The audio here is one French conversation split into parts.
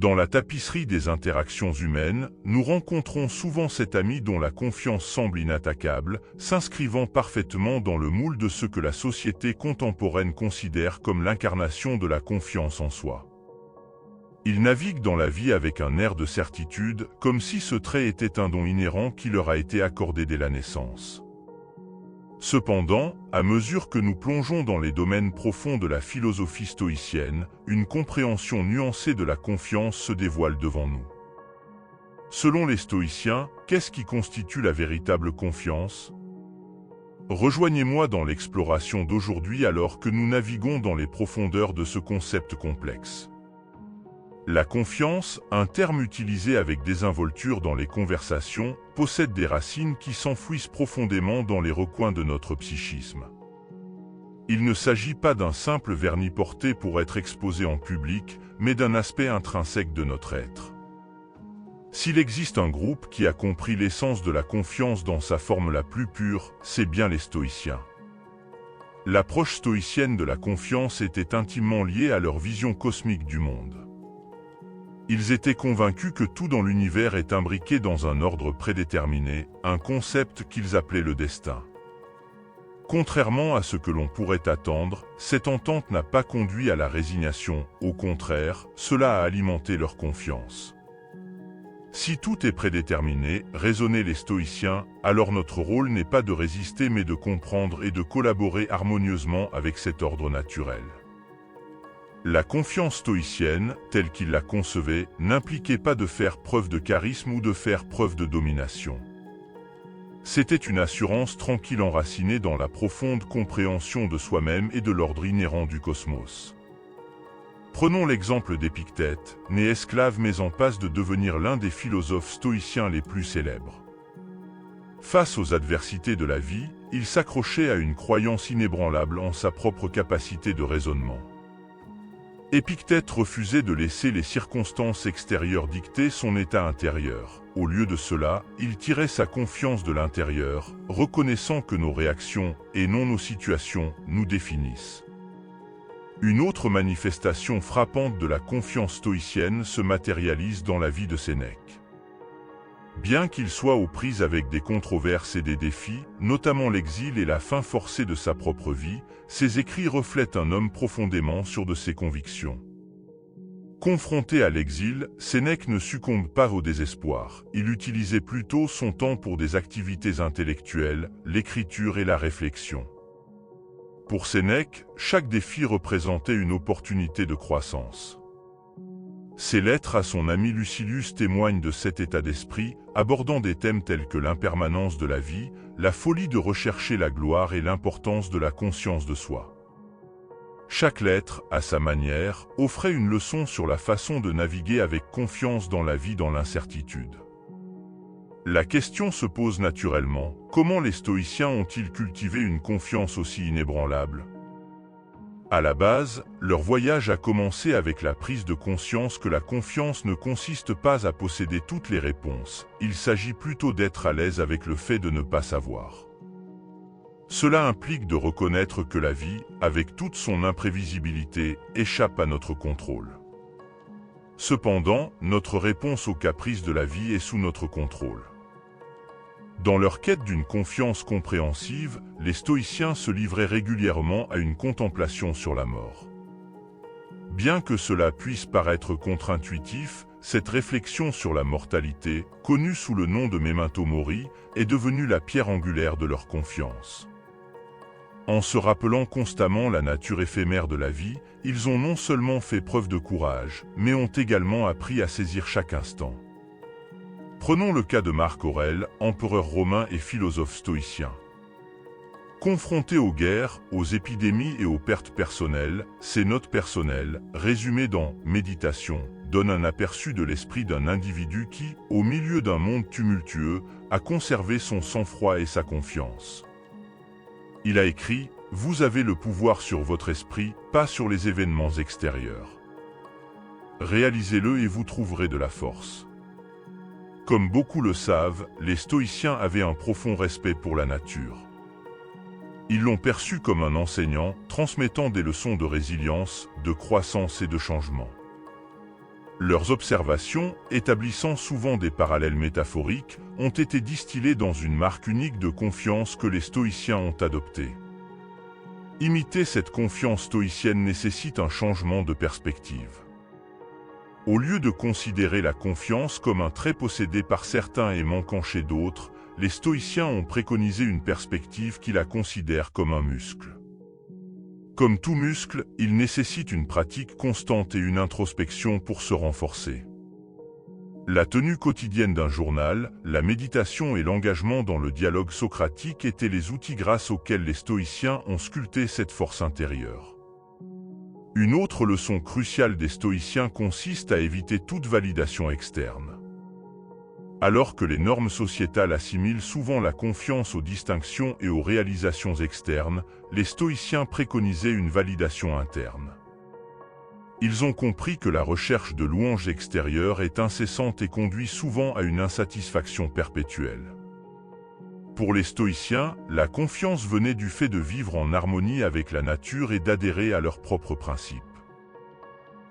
Dans la tapisserie des interactions humaines, nous rencontrons souvent cet ami dont la confiance semble inattaquable, s'inscrivant parfaitement dans le moule de ce que la société contemporaine considère comme l'incarnation de la confiance en soi. Ils naviguent dans la vie avec un air de certitude, comme si ce trait était un don inhérent qui leur a été accordé dès la naissance. Cependant, à mesure que nous plongeons dans les domaines profonds de la philosophie stoïcienne, une compréhension nuancée de la confiance se dévoile devant nous. Selon les stoïciens, qu'est-ce qui constitue la véritable confiance? Rejoignez-moi dans l'exploration d'aujourd'hui alors que nous naviguons dans les profondeurs de ce concept complexe. La confiance, un terme utilisé avec désinvolture dans les conversations, possède des racines qui s'enfouissent profondément dans les recoins de notre psychisme. Il ne s'agit pas d'un simple vernis porté pour être exposé en public, mais d'un aspect intrinsèque de notre être. S'il existe un groupe qui a compris l'essence de la confiance dans sa forme la plus pure, c'est bien les stoïciens. L'approche stoïcienne de la confiance était intimement liée à leur vision cosmique du monde. Ils étaient convaincus que tout dans l'univers est imbriqué dans un ordre prédéterminé, un concept qu'ils appelaient le destin. Contrairement à ce que l'on pourrait attendre, cette entente n'a pas conduit à la résignation, au contraire, cela a alimenté leur confiance. Si tout est prédéterminé, raisonnaient les stoïciens, alors notre rôle n'est pas de résister mais de comprendre et de collaborer harmonieusement avec cet ordre naturel. La confiance stoïcienne, telle qu'ils la concevaient, n'impliquait pas de faire preuve de charisme ou de faire preuve de domination. C'était une assurance tranquille enracinée dans la profonde compréhension de soi-même et de l'ordre inhérent du cosmos. Prenons l'exemple d'Épictète, né esclave mais en passe de devenir l'un des philosophes stoïciens les plus célèbres. Face aux adversités de la vie, il s'accrochait à une croyance inébranlable en sa propre capacité de raisonnement. Épictète refusait de laisser les circonstances extérieures dicter son état intérieur. Au lieu de cela, il tirait sa confiance de l'intérieur, reconnaissant que nos réactions, et non nos situations, nous définissent. Une autre manifestation frappante de la confiance stoïcienne se matérialise dans la vie de Sénèque. Bien qu'il soit aux prises avec des controverses et des défis, notamment l'exil et la fin forcée de sa propre vie, ses écrits reflètent un homme profondément sûr de ses convictions. Confronté à l'exil, Sénèque ne succombe pas au désespoir. Il utilisait plutôt son temps pour des activités intellectuelles, l'écriture et la réflexion. Pour Sénèque, chaque défi représentait une opportunité de croissance. Ses lettres à son ami Lucilius témoignent de cet état d'esprit, abordant des thèmes tels que l'impermanence de la vie, la folie de rechercher la gloire et l'importance de la conscience de soi. Chaque lettre, à sa manière, offrait une leçon sur la façon de naviguer avec confiance dans la vie dans l'incertitude. La question se pose naturellement, comment les stoïciens ont-ils cultivé une confiance aussi inébranlable ? À la base, leur voyage a commencé avec la prise de conscience que la confiance ne consiste pas à posséder toutes les réponses, il s'agit plutôt d'être à l'aise avec le fait de ne pas savoir. Cela implique de reconnaître que la vie, avec toute son imprévisibilité, échappe à notre contrôle. Cependant, notre réponse aux caprices de la vie est sous notre contrôle. Dans leur quête d'une confiance compréhensive, les stoïciens se livraient régulièrement à une contemplation sur la mort. Bien que cela puisse paraître contre-intuitif, cette réflexion sur la mortalité, connue sous le nom de memento mori, est devenue la pierre angulaire de leur confiance. En se rappelant constamment la nature éphémère de la vie, ils ont non seulement fait preuve de courage, mais ont également appris à saisir chaque instant. Prenons le cas de Marc Aurèle, empereur romain et philosophe stoïcien. Confronté aux guerres, aux épidémies et aux pertes personnelles, ses notes personnelles, résumées dans « Méditation », donnent un aperçu de l'esprit d'un individu qui, au milieu d'un monde tumultueux, a conservé son sang-froid et sa confiance. Il a écrit « Vous avez le pouvoir sur votre esprit, pas sur les événements extérieurs. Réalisez-le et vous trouverez de la force. » Comme beaucoup le savent, les stoïciens avaient un profond respect pour la nature. Ils l'ont perçu comme un enseignant, transmettant des leçons de résilience, de croissance et de changement. Leurs observations, établissant souvent des parallèles métaphoriques, ont été distillées dans une marque unique de confiance que les stoïciens ont adoptée. Imiter cette confiance stoïcienne nécessite un changement de perspective. Au lieu de considérer la confiance comme un trait possédé par certains et manquant chez d'autres, les stoïciens ont préconisé une perspective qui la considère comme un muscle. Comme tout muscle, il nécessite une pratique constante et une introspection pour se renforcer. La tenue quotidienne d'un journal, la méditation et l'engagement dans le dialogue socratique étaient les outils grâce auxquels les stoïciens ont sculpté cette force intérieure. Une autre leçon cruciale des stoïciens consiste à éviter toute validation externe. Alors que les normes sociétales assimilent souvent la confiance aux distinctions et aux réalisations externes, les stoïciens préconisaient une validation interne. Ils ont compris que la recherche de louanges extérieures est incessante et conduit souvent à une insatisfaction perpétuelle. Pour les stoïciens, la confiance venait du fait de vivre en harmonie avec la nature et d'adhérer à leurs propres principes.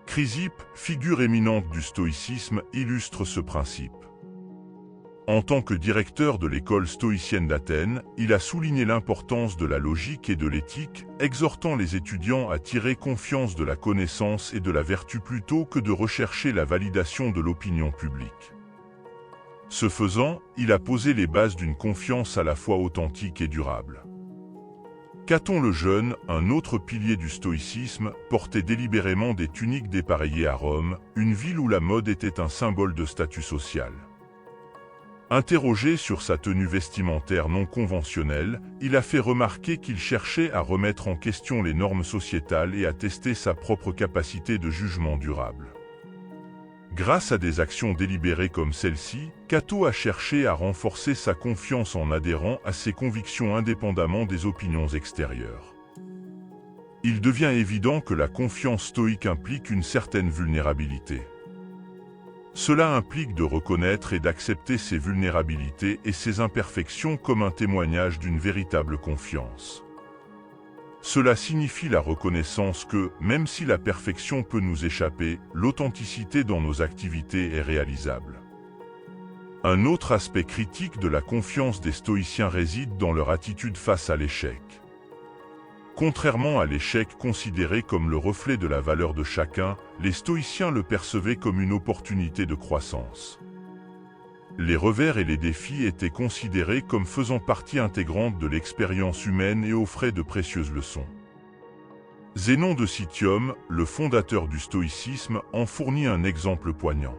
Chrysippe, figure éminente du stoïcisme, illustre ce principe. En tant que directeur de l'école stoïcienne d'Athènes, il a souligné l'importance de la logique et de l'éthique, exhortant les étudiants à tirer confiance de la connaissance et de la vertu plutôt que de rechercher la validation de l'opinion publique. Ce faisant, il a posé les bases d'une confiance à la fois authentique et durable. Caton le Jeune, un autre pilier du stoïcisme, portait délibérément des tuniques dépareillées à Rome, une ville où la mode était un symbole de statut social. Interrogé sur sa tenue vestimentaire non conventionnelle, il a fait remarquer qu'il cherchait à remettre en question les normes sociétales et à tester sa propre capacité de jugement durable. Grâce à des actions délibérées comme celle-ci, Caton a cherché à renforcer sa confiance en adhérant à ses convictions indépendamment des opinions extérieures. Il devient évident que la confiance stoïque implique une certaine vulnérabilité. Cela implique de reconnaître et d'accepter ses vulnérabilités et ses imperfections comme un témoignage d'une véritable confiance. Cela signifie la reconnaissance que, même si la perfection peut nous échapper, l'authenticité dans nos activités est réalisable. Un autre aspect critique de la confiance des stoïciens réside dans leur attitude face à l'échec. Contrairement à l'échec considéré comme le reflet de la valeur de chacun, les stoïciens le percevaient comme une opportunité de croissance. Les revers et les défis étaient considérés comme faisant partie intégrante de l'expérience humaine et offraient de précieuses leçons. Zénon de Citium, le fondateur du stoïcisme, en fournit un exemple poignant.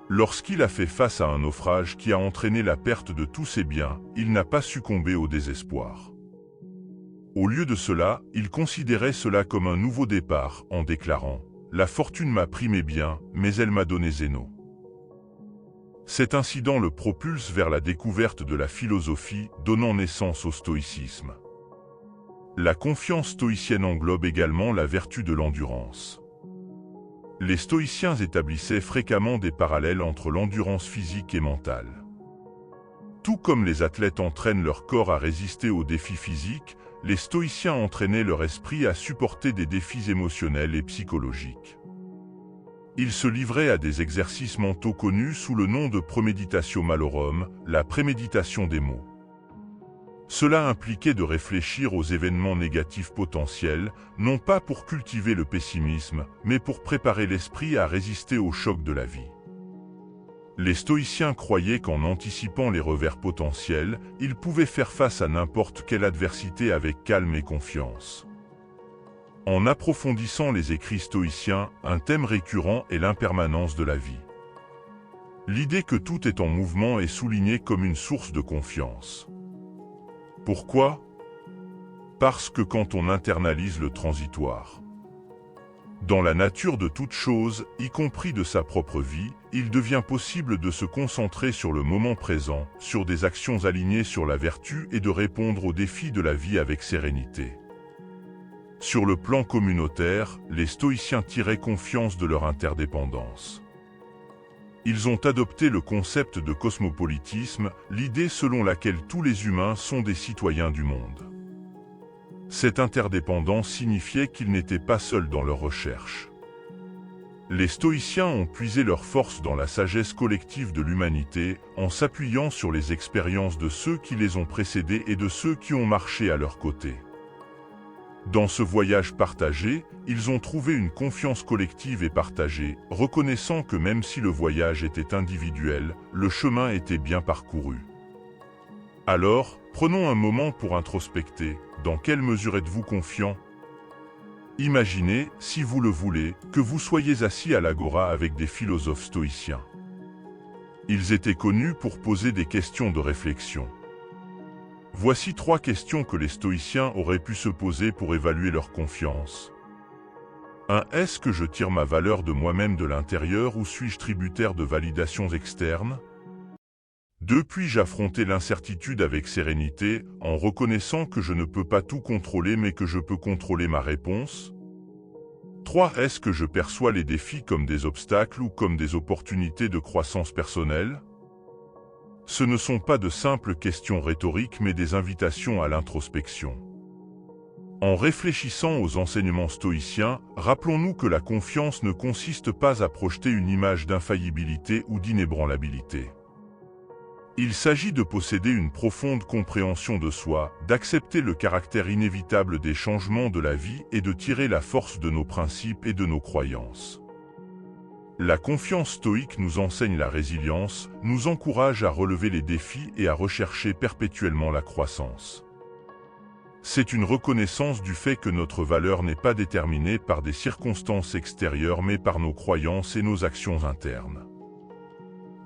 Lorsqu'il a fait face à un naufrage qui a entraîné la perte de tous ses biens, il n'a pas succombé au désespoir. Au lieu de cela, il considérait cela comme un nouveau départ, en déclarant « La fortune m'a pris mes biens, mais elle m'a donné Zénon ». Cet incident le propulse vers la découverte de la philosophie, donnant naissance au stoïcisme. La confiance stoïcienne englobe également la vertu de l'endurance. Les stoïciens établissaient fréquemment des parallèles entre l'endurance physique et mentale. Tout comme les athlètes entraînent leur corps à résister aux défis physiques, les stoïciens entraînaient leur esprit à supporter des défis émotionnels et psychologiques. Ils se livraient à des exercices mentaux connus sous le nom de premeditatio malorum, la préméditation des maux. Cela impliquait de réfléchir aux événements négatifs potentiels, non pas pour cultiver le pessimisme, mais pour préparer l'esprit à résister aux chocs de la vie. Les stoïciens croyaient qu'en anticipant les revers potentiels, ils pouvaient faire face à n'importe quelle adversité avec calme et confiance. En approfondissant les écrits stoïciens, un thème récurrent est l'impermanence de la vie. L'idée que tout est en mouvement est soulignée comme une source de confiance. Pourquoi? Parce que quand on internalise le transitoire, dans la nature de toute chose, y compris de sa propre vie, il devient possible de se concentrer sur le moment présent, sur des actions alignées sur la vertu et de répondre aux défis de la vie avec sérénité. Sur le plan communautaire, les stoïciens tiraient confiance de leur interdépendance. Ils ont adopté le concept de cosmopolitisme, l'idée selon laquelle tous les humains sont des citoyens du monde. Cette interdépendance signifiait qu'ils n'étaient pas seuls dans leurs recherches. Les stoïciens ont puisé leur force dans la sagesse collective de l'humanité, en s'appuyant sur les expériences de ceux qui les ont précédés et de ceux qui ont marché à leur côté. Dans ce voyage partagé, ils ont trouvé une confiance collective et partagée, reconnaissant que même si le voyage était individuel, le chemin était bien parcouru. Alors, prenons un moment pour introspecter. Dans quelle mesure êtes-vous confiant ? Imaginez, si vous le voulez, que vous soyez assis à l'agora avec des philosophes stoïciens. Ils étaient connus pour poser des questions de réflexion. Voici 3 questions que les stoïciens auraient pu se poser pour évaluer leur confiance. 1. Est-ce que je tire ma valeur de moi-même de l'intérieur ou suis-je tributaire de validations externes ? 2. Puis-je affronter l'incertitude avec sérénité, en reconnaissant que je ne peux pas tout contrôler mais que je peux contrôler ma réponse ? 3. Est-ce que je perçois les défis comme des obstacles ou comme des opportunités de croissance personnelle ? Ce ne sont pas de simples questions rhétoriques mais des invitations à l'introspection. En réfléchissant aux enseignements stoïciens, rappelons-nous que la confiance ne consiste pas à projeter une image d'infaillibilité ou d'inébranlabilité. Il s'agit de posséder une profonde compréhension de soi, d'accepter le caractère inévitable des changements de la vie et de tirer la force de nos principes et de nos croyances. La confiance stoïque nous enseigne la résilience, nous encourage à relever les défis et à rechercher perpétuellement la croissance. C'est une reconnaissance du fait que notre valeur n'est pas déterminée par des circonstances extérieures mais par nos croyances et nos actions internes.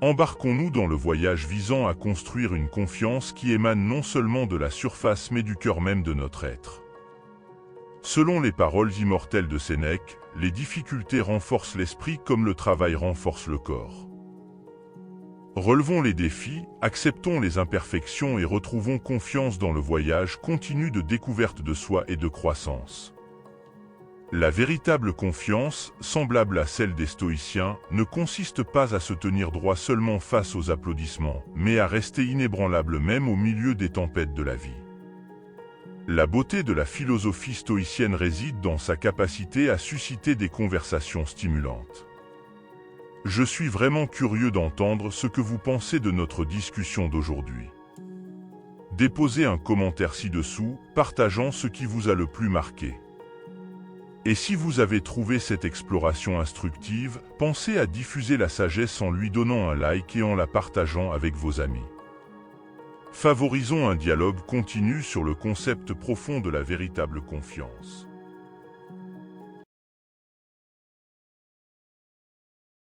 Embarquons-nous dans le voyage visant à construire une confiance qui émane non seulement de la surface mais du cœur même de notre être. Selon les paroles immortelles de Sénèque, les difficultés renforcent l'esprit comme le travail renforce le corps. Relevons les défis, acceptons les imperfections et retrouvons confiance dans le voyage continu de découverte de soi et de croissance. La véritable confiance, semblable à celle des stoïciens, ne consiste pas à se tenir droit seulement face aux applaudissements, mais à rester inébranlable même au milieu des tempêtes de la vie. La beauté de la philosophie stoïcienne réside dans sa capacité à susciter des conversations stimulantes. Je suis vraiment curieux d'entendre ce que vous pensez de notre discussion d'aujourd'hui. Déposez un commentaire ci-dessous, partageant ce qui vous a le plus marqué. Et si vous avez trouvé cette exploration instructive, pensez à diffuser la sagesse en lui donnant un like et en la partageant avec vos amis. Favorisons un dialogue continu sur le concept profond de la véritable confiance.